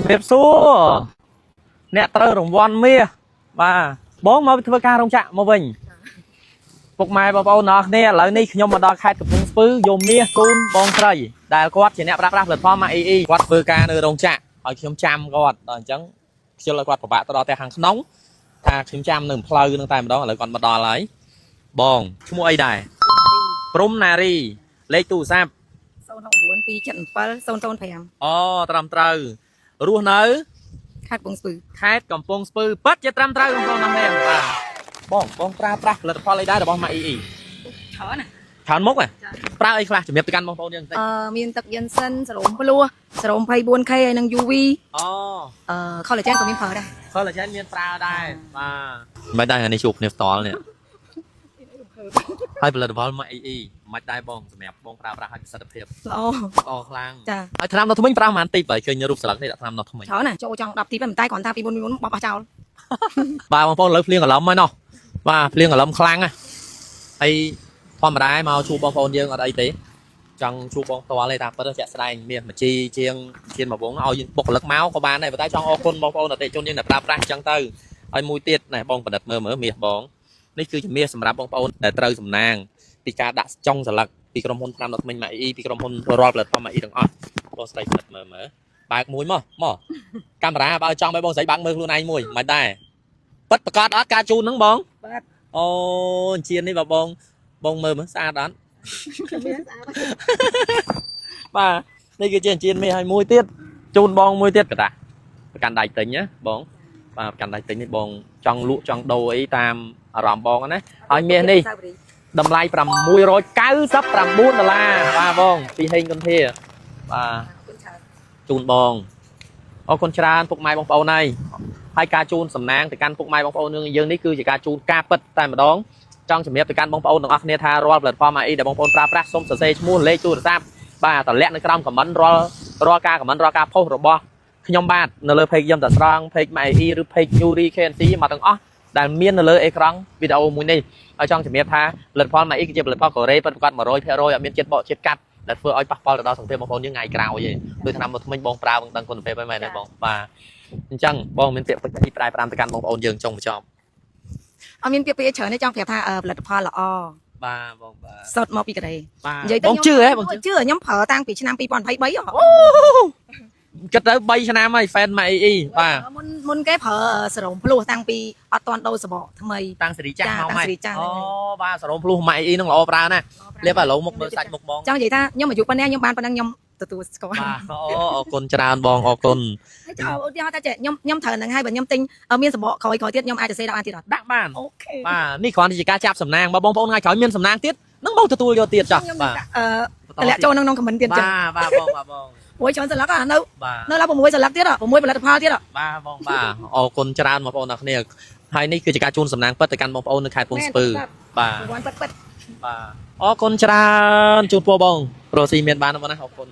เรียบสู้เนี่ยเตอร์ของวันเมียมาบ้องมาเพื่อการลงจะมาวิ่งพวกไม้บอลนอกเนี่ยแล้วนี่ยมมาดอกแคทกับพุงปื้โยมเมียกูนบองใครได้กอดเฉเนี่ยรับหลุดพ่อมาอีกอดเพื่อการเออลงจะเอาชิมจำกอดตอนจังเชื่อเลยกอดปะตลอดแต่หางน้องถ้าชิมจำหนึ่งพลอยตั้งแต่มาดองเลยก่อนมาดอเลยบองชั่วโมงไอ้ได้ปรุมนารีเลขตู้ซับโซนของบุญปีจันเปิลโซนแผงอ๋อตรำเตอรู้เนื้อคาดปงสือคาดกับปงสปือปัดจะตรำเตอของเราน้ำแดงบ้องปลาเลยพออะไรได้แต่บ้องมาอีช้อนอ่ะช้อนมุกอ่ะปลาไอ้คลาจะมีประกันบ้องโตยังมีนตักยันเส้นสโลมปลัวสโลมไพบุญใครนังยูวีอ๋อเขาเลยแจ้งตัวมีเพอได้เขาเลยแจ้งมีปลาได้มาไม่ได้ในฉุกเนี่ยตอนเนี่ยให้เป็นเลยพอมาอีไม่ได้บ้องสมัยบ้องปลาให้สัตว์เพียบอ๋อคลังจ้ะไอ้ทำเราทำไมปลามันตีไปเคยยรูปสลักนี่ทำเราทำไมช้อนอ่ะโจจังดับทีเป็นใต้ก่อนทางปีบุญบอกเจ้าปลาบางพวกเลยเลี้ยงกับล้อมไหมเนาะว่าเลี้ยงกับล้อมคลังอ่ะไอ้พอมาได้มาชูบองโฟนเยอะอะไรตีจังชูบองตัวอะไรตามก็จะแสดงเมียมาจีเชียงมาบงเอาปกเล็กเมาส์เขาบ้านnày và tay trong ô con bongโฟนแต่จนยังแบบปลาจังเตอไอ้มวยเตี้ยnàyบองประดับเมื่อเมียบองนี่คือเมียสำหรับบองโฟนแต่เตอสำนางปีกาดักจ้องสลักปีกรมพลทำดอกมันใหม่ปีกรมพลรอบเปิดพอมาอีดังอ่ะบองใส่เปิดเมื่อปากมวยมั่วกำราเอาจ้องไปบองใส่บางมือខ្លួនឯងមួយមិនដែរប៉ិតប្រកាសអត់ការជូនហ្នឹងបងអូជៀននេះបងមើលមើលស្អាតអត់បាទនេះគឺជាជៀនមេឲ្យមួយទៀតជូនបងមួយទៀតកតាប្រកាន់ដៃទិញណាបងបាទប្រកាន់ដៃទិញនេះបងចង់លក់ចង់ដូរអីតាមអារម្មណ៍បងណាឲ្យមាសនេះតម្លៃ$699បាទបងពីហេងគុនធាបាទជូនបងអរគុណច្រើនពុកម៉ែបងប្អូនហើយការជូនសំណាងទៅកាន់ពុកម៉ែបងប្អូនយើងនេះគឺជាការជូនការពិតតែម្ដងចង់ជំរាបទៅកាន់បងប្អូនទាំងអស់គ្នាថារាល់ផលិតផលម៉ាអ៊ីដែលបងប្អូនប្រើប្រាស់សូមសរសេរឈ្មោះលេខទូរស័ព្ទបាទតម្លាក់នៅក្រោមខមមិនរាល់ការខមមិនរាល់ការផុសរបស់ខ្ញុំបាទនៅលើ page ខ្ញុំតាស្រង់ page ម៉ាអ៊ីឬ page Yuri KNC មកទាំងអស់ដែលមាននៅលើអេក្រង់វីដេអូមួយនេះហើយចង់ជំរាបថាផលិតផលម៉ាអ៊ីគឺជាផលិតផលកូរ៉េពិតប្រាកដ 100% អត់មានជាតិបកជាតិកាត់ដែលធ្វើឲ្យប៉ះពាល់ទៅដល់សុខភាពបងប្អូនយើងថ្ងៃក្រោយទេដូចឆ្នាំមកថ្មិញបងប្រើមិនដឹងគុណភាពហ្នឹងមែនទេបងបាទអញ្ចឹងបងមានពាក្យពេចន៍ប្រែ5ទៅកាន់បងប្អូនយើងចុងបញ្ចប់អត់មានពាក្យពេចន៍ច្រើនទេចង់ប្រាប់ថាផលិតផលល្អបាទបងបាទសុទ្ធមកពីកូរ៉េនិយាយទៅបងជឿហ៎បងជឿខ្ញុំប្រើតាំងពីឆ្នាំ2023អូគិតទៅ3ឆ្នាំហើយ fan ម៉ាអ៊ីបាទមុនគេប្រើសរោមភ្លោះតាំងពីអត់ទាន់ដូរសបកថ្មីតាំងសេរីចាស់មកម៉ែអូបាទសរោមភ្លោះម៉ាអ៊ីហ្នឹងល្អប្រើណាស់លាបឥឡូវមុខមើលសាច់មុខបងចង់និយាយថាខ្ញុំអាយុប៉ុណ្ណេះខ្ញុំបានប៉ុណ្ណឹងខ្ញុំទទួលស្គាល់បាទអូអរគុណច្រើនបងអរគុណហើយឧទាហរណ៍ថាខ្ញុំត្រូវហ្នឹងហើយបើខ្ញុំទិញមានសបកក្រោយទៀតខ្ញុំអាចទៅសេ10អានទៀតអត់ដាក់បានអូខេបាទនេះគ្រាន់តែជាការចាប់សំណាងបងប្អូនថ្ងៃក្រោយមានសំណាងទៀតនឹងបងទទួលយកទៀតចាស់បាទតម្លាក់ចូលក្នុងខមមិនទៀតចាបាទបងមួយច្រើនសន្លឹកនៅឡើយ6សន្លឹកទៀត6ផលិតផលទៀតបាទបងបាទអរគុណច្រើនបងប្អូនអ្នកគ្នាហើយនេះគឺជាការជូនសំណាងពិតទៅកាន់បងប្អូននៅខេត្តពងស្ពឺបាទបាទអរគុណច្រើនជូនពរបងប្រូស៊ីមានបានបងណាអរគុណ